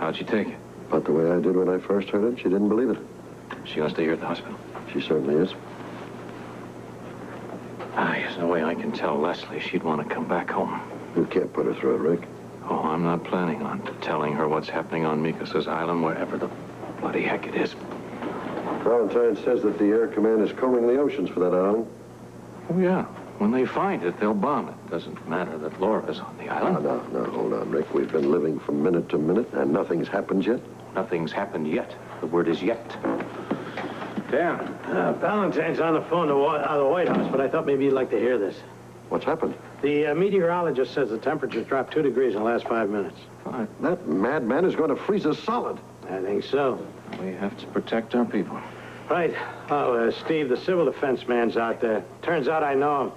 How'd she take it? But the way I did when I first heard it, she didn't believe it. She gonna stay here at the hospital? She certainly is. There's no way I can tell Leslie she'd want to come back home. You can't put her through it, Rick. Oh, I'm not planning on telling her what's happening on Mikkos' island, wherever the bloody heck it is. Valentine says that the Air Command is combing the oceans for that island. Oh, yeah. When they find it, they'll bomb it. Doesn't matter that Laura's on the island. No, hold on, Rick. We've been living from minute to minute, and nothing's happened yet. Nothing's happened yet. The word is yet. Dan. Valentine's on the phone out of the White House, but I thought maybe you'd like to hear this. What's happened? The meteorologist says the temperature's dropped 2 degrees in the last 5 minutes. That madman is going to freeze us solid. I think so. We have to protect our people. Right. Oh, Steve, the civil defense man's out there. Turns out I know him.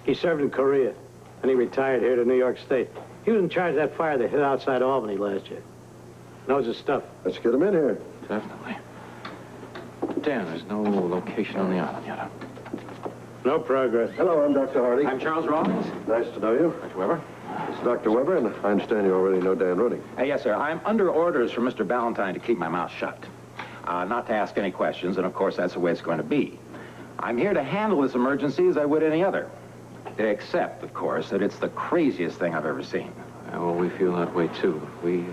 He served in Korea, and he retired here to New York State. He was in charge of that fire that hit outside Albany last year. Knows his stuff. Let's get him in here. Definitely. Dan, there's no location on the island yet. No progress. Hello, I'm Dr. Hardy. I'm Charles Rawlings. Nice to know you. Dr. Weber? It's Dr. Weber, and I understand you already know Dan Rooney. Yes, sir. I'm under orders from Mr. Ballantyne to keep my mouth shut. Not to ask any questions, and of course that's the way it's going to be. I'm here to handle this emergency as I would any other. Except, of course, that it's the craziest thing I've ever seen. Well, we feel that way, too. We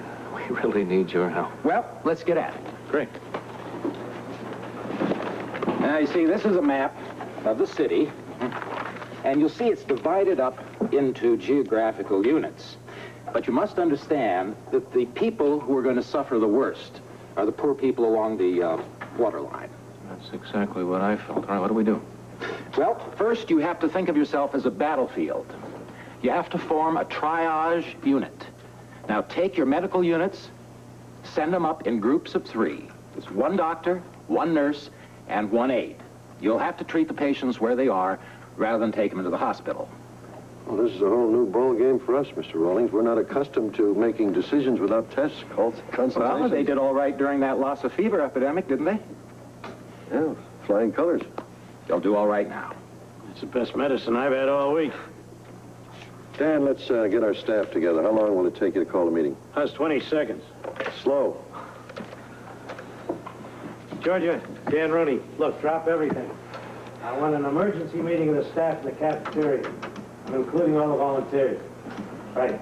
really need your help. Well, let's get at it. Great. Now, you see, this is a map of the city, and you'll see it's divided up into geographical units. But you must understand that the people who are going to suffer the worst are the poor people along the water line. That's exactly what I felt. All right, what do we do? Well, first you have to think of yourself as a battlefield. You have to form a triage unit. Now, take your medical units, send them up in groups of 3. There's 1 doctor, 1 nurse, and 1 aide. You'll have to treat the patients where they are rather than take them into the hospital. Well, this is a whole new ball game for us, Mr. Rawlings. We're not accustomed to making decisions without tests, consultations. Well, they did all right during that Lassa fever epidemic, didn't they? Yeah, flying colors. They'll do all right now. It's the best medicine I've had all week. Dan, let's get our staff together. How long will it take you to call a meeting? How's 20 seconds? Slow. Georgia, Dan Rooney, look, drop everything. I want an emergency meeting of the staff in the cafeteria. I'm including all the volunteers. Right.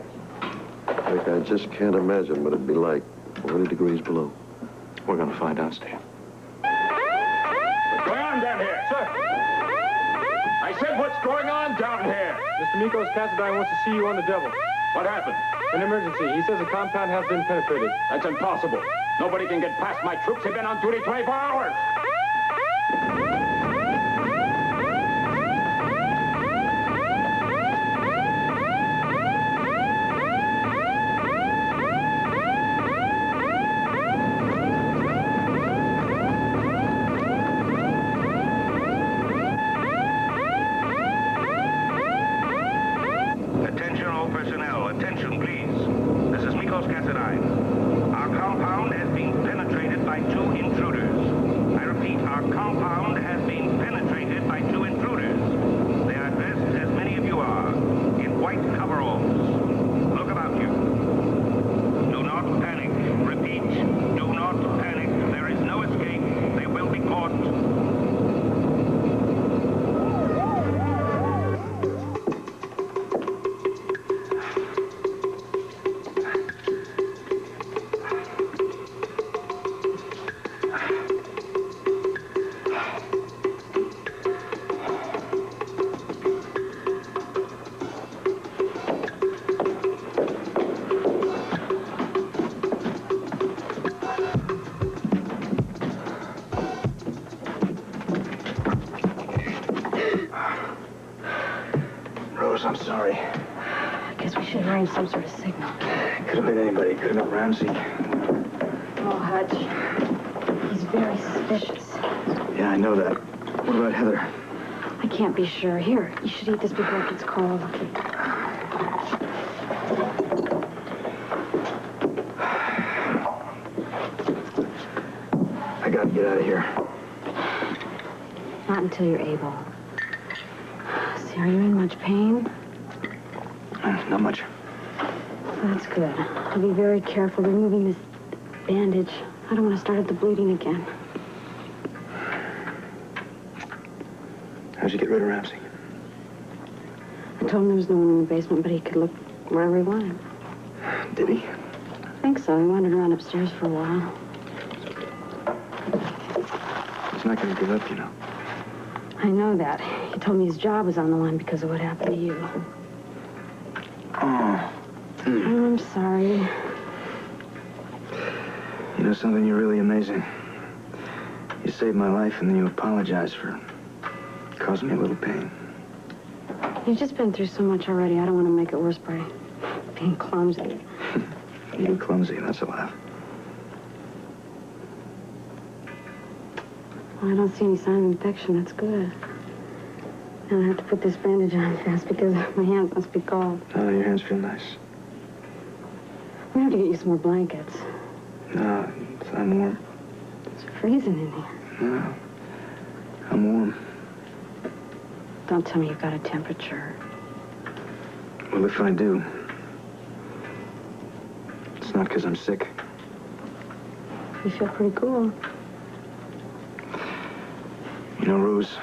Rick, I just can't imagine what it'd be like. 40 degrees below. We're going to find out, Steve. What's going on down here? Sir! I said, what's going on down here? Mr. Mikkos Cassadine wants to see you on the devil. What happened? An emergency. He says the compound has been penetrated. That's impossible. Nobody can get past my troops. They've been on duty 24 hours. Attention all personnel. Attention, please. This is Mikkos Cassadine. Our compound has been penetrated by 2 intruders. I repeat, our compound has been penetrated by 2 intruders. They are dressed as many of you are, in white coveralls. Look about you. Do not panic. Repeat, do not panic. There is no escape. They will be caught. Rose, I'm sorry. I guess we should have arranged some sort of signal. Could have been anybody. Could have been Ramsey. Oh, Hutch. He's very suspicious. Yeah, I know that. What about Heather? I can't be sure. Here, you should eat this before it gets cold. I gotta get out of here. Not until you're able. See, are you in much pain? Not much. That's good. I'll be very careful removing this bandage. I don't want to start at the bleeding again. How'd you get rid of Ramsey? I told him there was no one in the basement, but he could look wherever he wanted. Did he? I think so. He wandered around upstairs for a while. He's not going to give up, you know. I know that. He told me his job was on the line because of what happened to you. Oh. Oh, I'm sorry. You know something? You're really amazing. You saved my life, and then you apologize for causing me a little pain. You've just been through so much already. I don't want to make it worse by being clumsy. Being clumsy, that's a laugh. Well, I don't see any sign of infection. That's good. And I have to put this bandage on fast because my hands must be cold. Oh, your hands feel nice. We have to get you some more blankets. No, I'm warm. It's freezing in here. No, I'm warm. Don't tell me you've got a temperature. Well, if I do, it's not because I'm sick. You feel pretty cool. You know, Rose,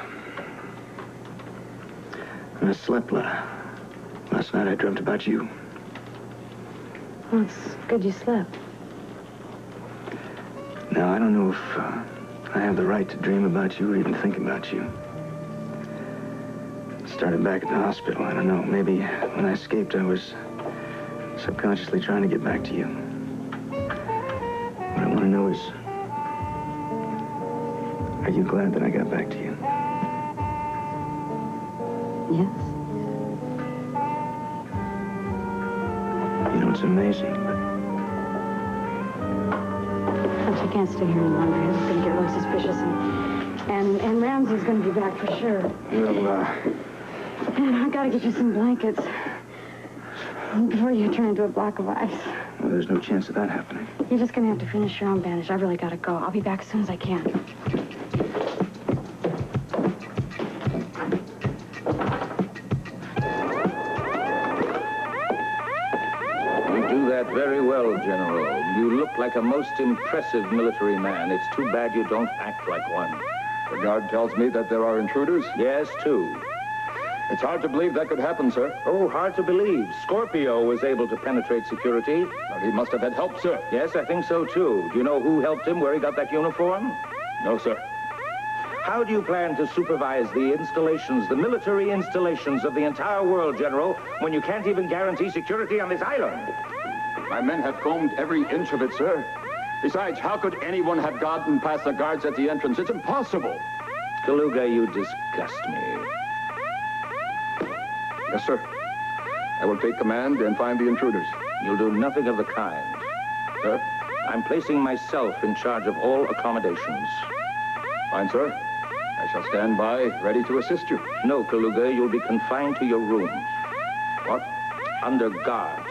when I slept last night, I dreamt about you. Well, it's good you slept. Now, I don't know if I have the right to dream about you or even think about you. It started back at the hospital. I don't know. Maybe when I escaped, I was subconsciously trying to get back to you. What I want to know is, are you glad that I got back to you? Yes? You know, it's amazing, but Hutch, I can't stay here any longer. It's going to get real suspicious. And Ramsey's going to be back for sure. well, And I got to get you some blankets before you turn into a block of ice. well, there's no chance of that happening. You're just going to have to finish your own bandage. I really got to go. I'll be back as soon as I can. You do that very well, General. You look like a most impressive military man. It's too bad you don't act like one. The guard tells me that there are intruders. Yes, two. It's hard to believe that could happen, sir. Oh, hard to believe. Scorpio was able to penetrate security. Well, he must have had help, sir. Yes, I think so, too. Do you know who helped him, where he got that uniform? No, sir. How do you plan to supervise the installations, the military installations of the entire world, General, when you can't even guarantee security on this island? My men have combed every inch of it, sir. Besides, how could anyone have gotten past the guards at the entrance? It's impossible. Kuga, you disgust me. Yes, sir. I will take command and find the intruders. You'll do nothing of the kind. Sir? I'm placing myself in charge of all accommodations. Fine, sir. I shall stand by, ready to assist you. No, Kuga, you'll be confined to your room. What? Under guard.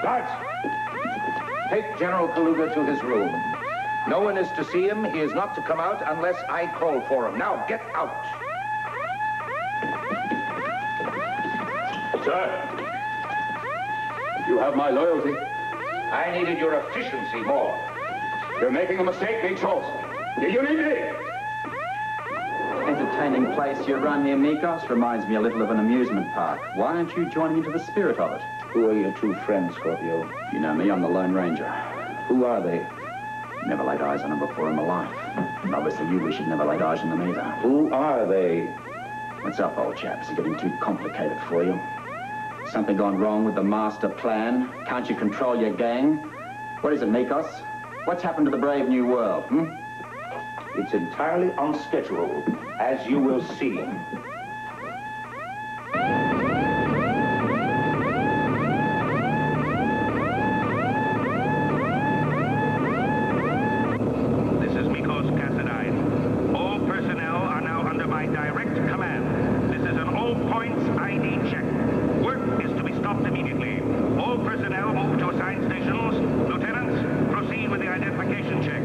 Guards! Take General Kuga to his room. No one is to see him. He is not to come out unless I call for him. Now, get out. Sir, you have my loyalty. I needed your efficiency more. You're making a mistake, Mikkos. Do you need me? Entertaining place you run here, Mikkos. Reminds me a little of an amusement park. Why aren't you joining into the spirit of it? Who are your two friends, Scorpio? You know me, I'm the Lone Ranger. Who are they? Never laid eyes on them before in my life. And obviously you wish you'd never laid eyes on them either. Who are they? What's up, old chap? Is it getting too complicated for you? Something gone wrong with the master plan? Can't you control your gang? What is it, Mikkos? What's happened to the brave new world, It's entirely on schedule, as you will see. This is Mikkos All personnel are now under my direct command. This is an all-points ID check. Work is to be stopped immediately. All personnel move to assigned stations. Lieutenants, proceed with the identification check.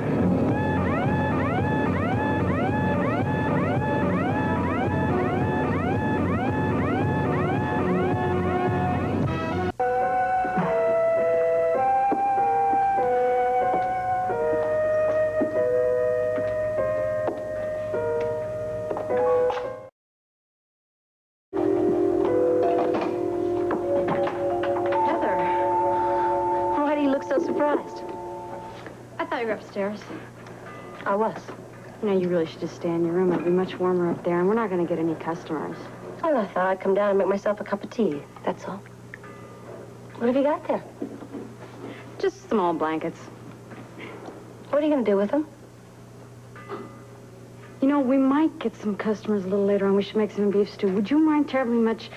thought you were upstairs. I was. You know, you really should just stay in your room. It'll be much warmer up there, and we're not going to get any customers. Oh, I thought I'd come down and make myself a cup of tea. That's all. What have you got there? Just some old blankets. What are you going to do with them? You know, we might get some customers a little later on. We should make some beef stew. Would you mind terribly much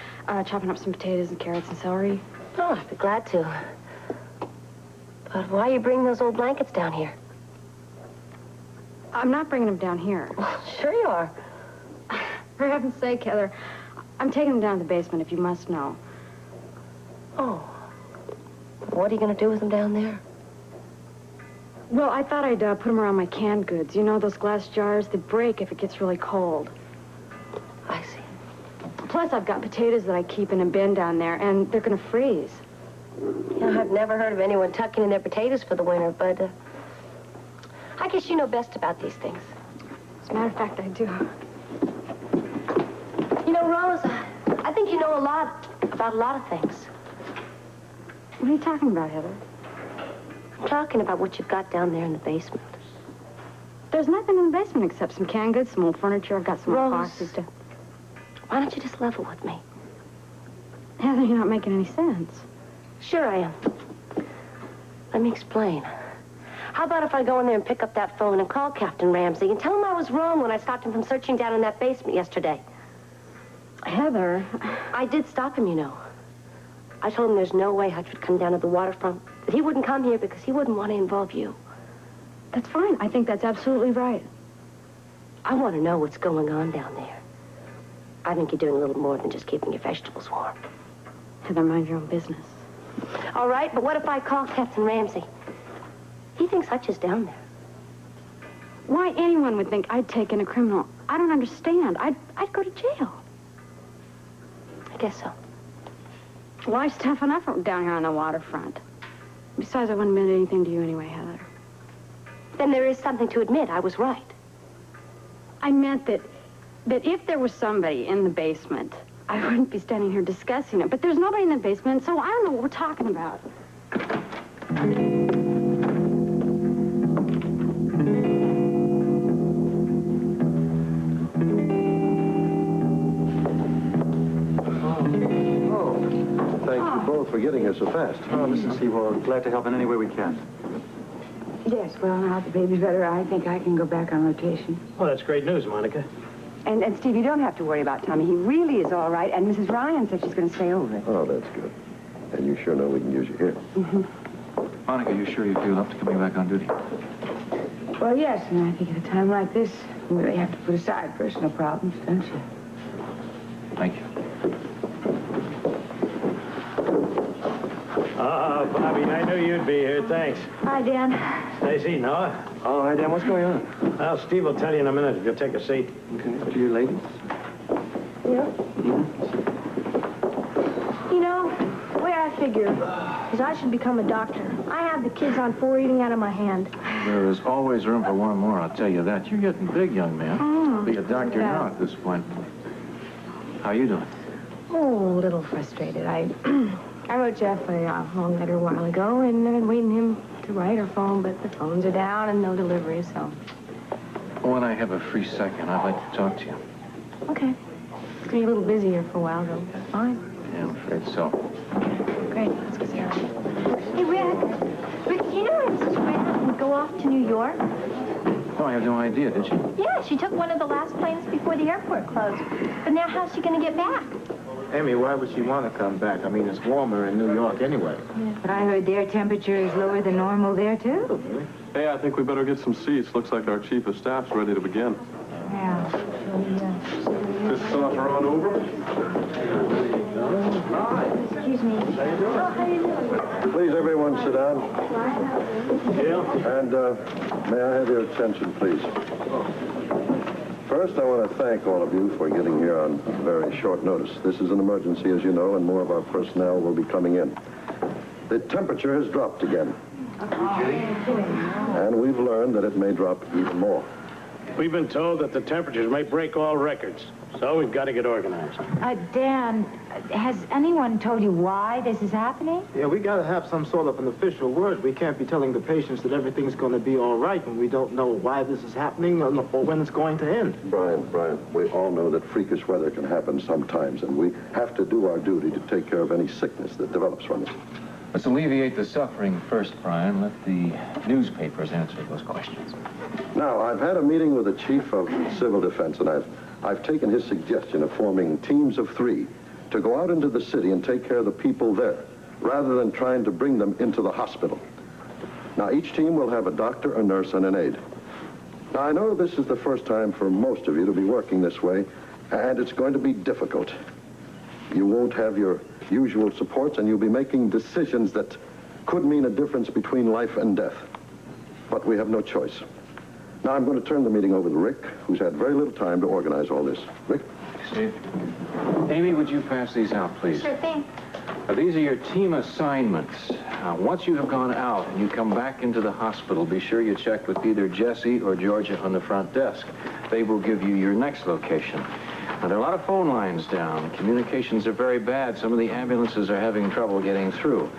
chopping up some potatoes and carrots and celery? Oh, I'd be glad to. But why you bring those old blankets down here? I'm not bringing them down here. Well, sure you are. For heaven's sake, Heather, I'm taking them down to the basement, if you must know. Oh. What are you going to do with them down there? Well, I thought I'd put them around my canned goods. You know, those glass jars that break if it gets really cold. I see. Plus, I've got potatoes that I keep in a bin down there, and they're going to freeze. You know, I've never heard of anyone tucking in their potatoes for the winter, but I guess you know best about these things. As a matter of fact, I do. You know, Rose, I think you know a lot about a lot of things. What are you talking about, Heather? I'm talking about what you've got down there in the basement. There's nothing in the basement except some canned goods, some old furniture. I've got some old boxes to... Why don't you just level with me? Heather, you're not making any sense. Sure I am. Let me explain. How about if I go in there and pick up that phone and call Captain Ramsey and tell him I was wrong when I stopped him from searching down in that basement yesterday? Heather... I did stop him, you know. I told him there's no way Hutch would come down to the waterfront, that he wouldn't come here because he wouldn't want to involve you. That's fine. I think that's absolutely right. I want to know what's going on down there. I think you're doing a little more than just keeping your vegetables warm. Heather, mind your own business. All right, but what if I call Captain Ramsey? He thinks Hutch is down there. Why anyone would think I'd taken a criminal? I don't understand. I'd go to jail. I guess so. Life's tough enough down here on the waterfront. Besides, I wouldn't admit anything to you anyway, Heather. Then there is something to admit. I was right. I meant that if there was somebody in the basement, I wouldn't be standing here discussing it. But there's nobody in the basement, so I don't know what we're talking about. Thank you both for getting here so fast. Oh, Mrs. Seawell, glad to help in any way we can. Yes, well, now that the baby's better, I think I can go back on rotation. Well, that's great news, Monica. And Steve, you don't have to worry about Tommy. He really is all right, and Mrs. Ryan said she's going to stay over. Oh, that's good. And you sure know we can use you here. Mm-hmm. Monica, you sure you feel up to coming back on duty? Well, yes, and I think at a time like this, you really have to put aside personal problems, don't you? Thank you. Oh, Bobby, I knew you'd be here. Thanks. Hi, Dan. Stacy, Noah. Oh, hi, Dan. What's going on? Well, Steve will tell you in a minute if you'll take a seat. Okay. To you ladies. Yeah. You know, the way I figure is I should become a doctor. I have the kids on 4 eating out of my hand. There is always room for one more, I'll tell you that. You're getting big, young man. Be a doctor now at this point. How you doing? Oh, a little frustrated. I wrote Jeff a long letter a while ago, and I've been waiting him to write or phone, but the phones are down and no delivery, so... When I have a free second, I'd like to talk to you. Okay. It's going to be a little busy here for a while, though. Fine. Yeah, I'm afraid so. Great. Let's go, Sarah. Hey, Rick, you know Mrs. Ryan would go off to New York? Oh, I have no idea, did you? Yeah, she took one of the last planes before the airport closed. But now how's she going to get back? Amy, why would she want to come back? I mean, it's warmer in New York anyway. Yeah, but I heard their temperature is lower than normal there, too. Hey, I think we better get some seats. Looks like our chief of staff's ready to begin. Yeah. Just saunter on over. Excuse me. Oh, how you doing? Please, everyone, sit down. Yeah? And may I have your attention, please? First, I want to thank all of you for getting here on very short notice. This is an emergency, as you know, and more of our personnel will be coming in. The temperature has dropped again. And we've learned that it may drop even more. We've been told that the temperatures may break all records, so we've got to get organized. Dan, has anyone told you why this is happening? Yeah, we got to have some sort of an official word. We can't be telling the patients that everything's going to be all right when we don't know why this is happening or when it's going to end. Brian, we all know that freakish weather can happen sometimes, and we have to do our duty to take care of any sickness that develops from it. Let's alleviate the suffering first, Brian. Let the newspapers answer those questions. Now, I've had a meeting with the chief of civil defense, and I've taken his suggestion of forming teams of 3 to go out into the city and take care of the people there, rather than trying to bring them into the hospital. Now, each team will have a doctor, a nurse, and an aide. Now, I know this is the first time for most of you to be working this way, and it's going to be difficult. You won't have your usual supports, and you'll be making decisions that could mean a difference between life and death. But we have no choice. Now, I'm going to turn the meeting over to Rick, who's had very little time to organize all this. Rick? Steve? Amy, would you pass these out, please? Sure thing. These are your team assignments. Once you have gone out and you come back into the hospital, be sure you check with either Jesse or Georgia on the front desk. They will give you your next location. Now, there are a lot of phone lines down. Communications are very bad. Some of the ambulances are having trouble getting through.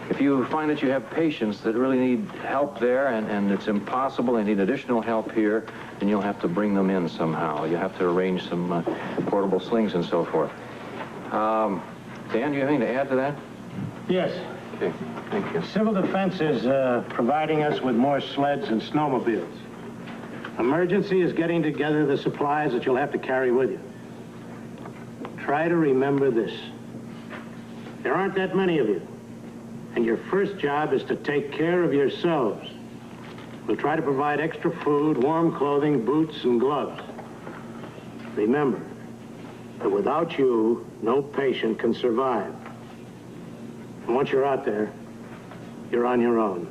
If you find that you have patients that really need help there and it's impossible, they need additional help here, then you'll have to bring them in somehow. You have to arrange some portable slings and so forth. Dan, do you have anything to add to that? Yes. Okay, thank you. Civil Defense is providing us with more sleds and snowmobiles. Emergency is getting together the supplies that you'll have to carry with you. Try to remember this. There aren't that many of you, and your first job is to take care of yourselves. We'll try to provide extra food, warm clothing, boots, and gloves. Remember that without you, no patient can survive. And once you're out there, you're on your own.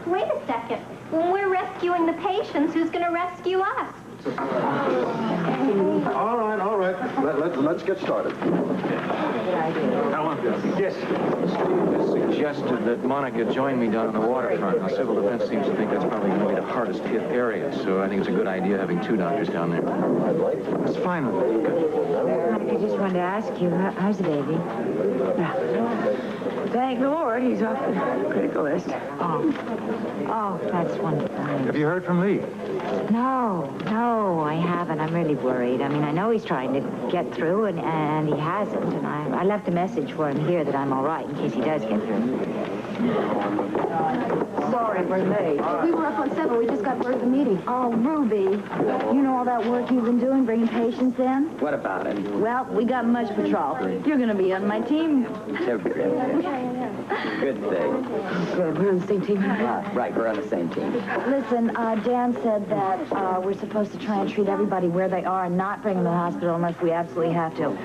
Wait a second. When we're rescuing the patients, who's going to rescue us? All right. Let's get started. Alan? Yes? Steve has suggested that Monica join me down on the waterfront. Now, Civil Defense seems to think that's probably going to be the hardest hit area, so I think it's a good idea having 2 doctors down there. That's fine with me. Monica, just wanted to ask you, how's the baby? Thank the Lord, he's off the critical list. Oh, that's wonderful. Have you heard from Lee? No, I haven't. I'm really worried. I mean, I know he's trying to get through, and he hasn't. And I left a message for him here that I'm all right in case he does get through. Sorry we're late. We were up on 7. We just got word of the meeting. Oh, Ruby, you know all that work you've been doing, bringing patients in? What about it? Well, we got much patrol. You're going to be on my team. Good thing. Good, we're on the same team. Right, we're on the same team. Listen, Dan said that we're supposed to try and treat everybody where they are and not bring them to the hospital unless we absolutely have to.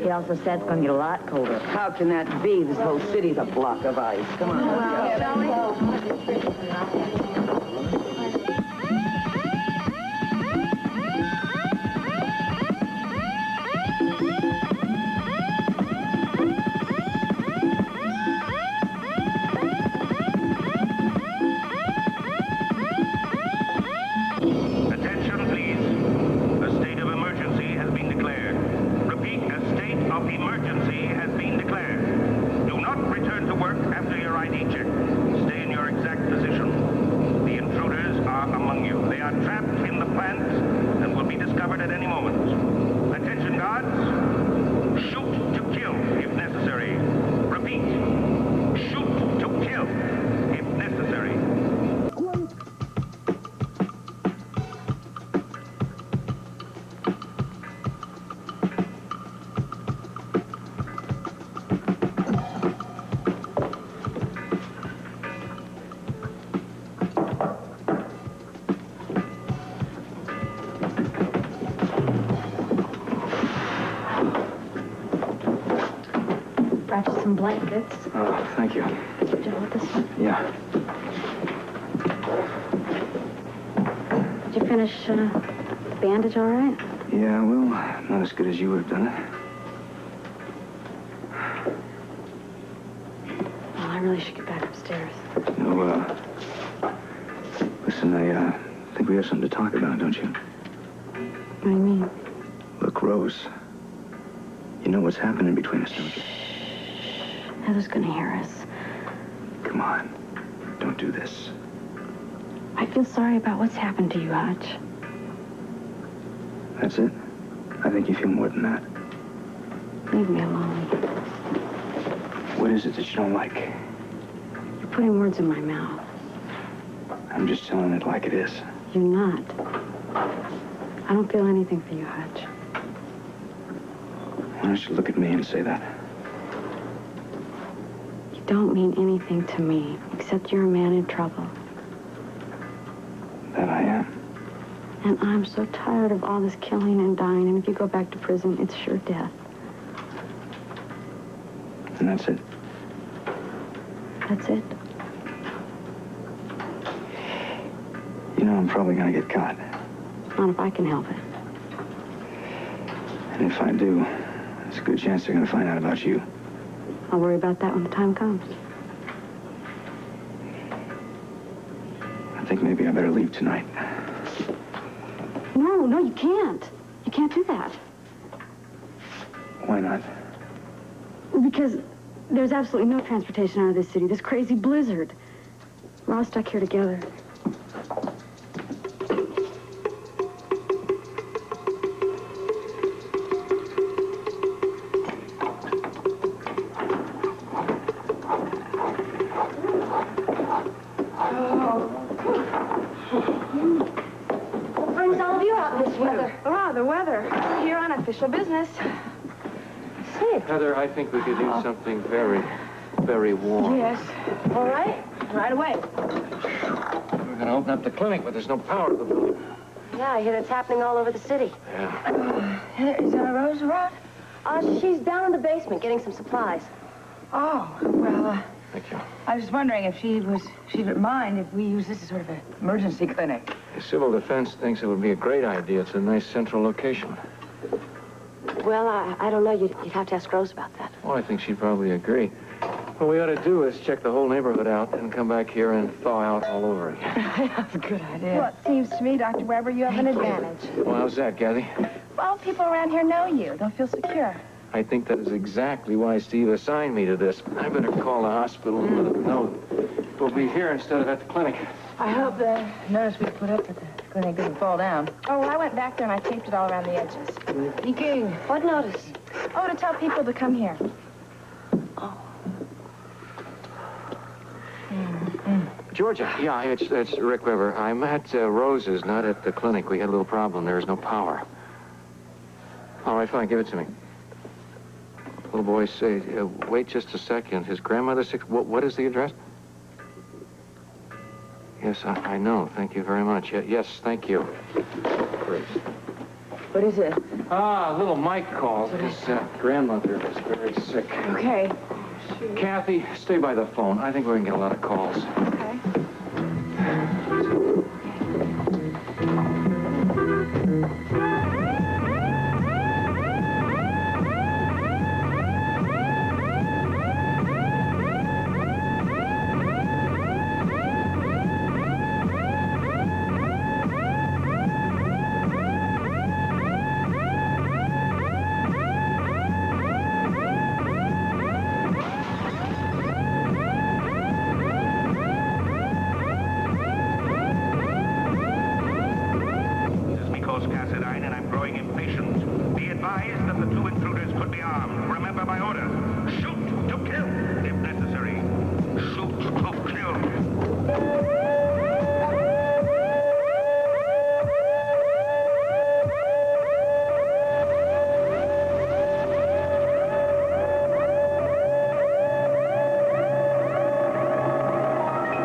He also said it's going to get a lot colder. How can that be? This whole city's a block of ice. Come on. Attention, please. A state of emergency has been declared. Repeat, a state of emergency has been declared. Do not return to work after your ID check. Stay in your exact position. The intruders are among you. They are trapped in the plant and will be discovered at any moment. Attention, guards. Shoot to kill if necessary. Repeat, shoot to kill if necessary. Brought you some blankets. Oh, thank you. Did you hold this one? Yeah. Did you finish bandage all right? Yeah, well, not as good as you would have done it. Well, I really should get back upstairs. No, listen, I think we have something to talk about, don't you? What do you mean? Look, Rose, you know what's happening between us, don't you? Heather's gonna hear us. Come on, don't do this. I feel sorry about what's happened to you, Hutch. That's it? I think you feel more than that. Leave me alone. What is it that you don't like? You're putting words in my mouth. I'm just telling it like it is. You're not. I don't feel anything for you, Hutch. Why don't you look at me and say that? You don't mean anything to me, except you're a man in trouble. That I am. And I'm so tired of all this killing and dying, and if you go back to prison, it's sure death. And that's it? That's it. You know I'm probably gonna get caught. Not if I can help it. And if I do, there's a good chance they're gonna find out about you. I'll worry about that when the time comes. I think maybe I better leave tonight. No, you can't. You can't do that. Why not? Because there's absolutely no transportation out of this city. This crazy blizzard. We're all stuck here together. What brings all of you out in this weather? Oh, the weather. We're here on official business. Heather, I think we could do something very, very warm. Yes. All right. Right away. We're going to open up the clinic, but there's no power to the building. Yeah, I hear it's happening all over the city. Yeah. Is Rose around? She's down in the basement getting some supplies. Oh, well, Thank you. I was wondering if she'd mind if we use this as sort of an emergency clinic. The Civil Defense thinks it would be a great idea. It's a nice central location. Well, I don't know. You'd have to ask Rose about that. Well, I think she'd probably agree. What we ought to do is check the whole neighborhood out and come back here and thaw out all over again. That's a good idea. Well, it seems to me, Dr. Weber, you have an advantage. Well, how's that, Kathy? Well, people around here know you. They'll feel secure. I think that is exactly why Steve assigned me to this. I better call the hospital and let them know we'll be here instead of at the clinic. I hope the notice we put up at the clinic didn't fall down. Oh, well, I went back there and I taped it all around the edges. Thinking. What notice? Oh, to tell people to come here. Georgia, yeah, it's Rick Weber. I'm at Rose's, not at the clinic. We had a little problem. There is no power. All right, fine. Give it to me. Little boy, say, wait just a second. His grandmother's sick. What is the address? Yes, I know. Thank you very much. Yes, thank you. Great. What is it? Little Mike called. His grandmother is very sick. Okay. Kathy, stay by the phone. I think we're going to get a lot of calls.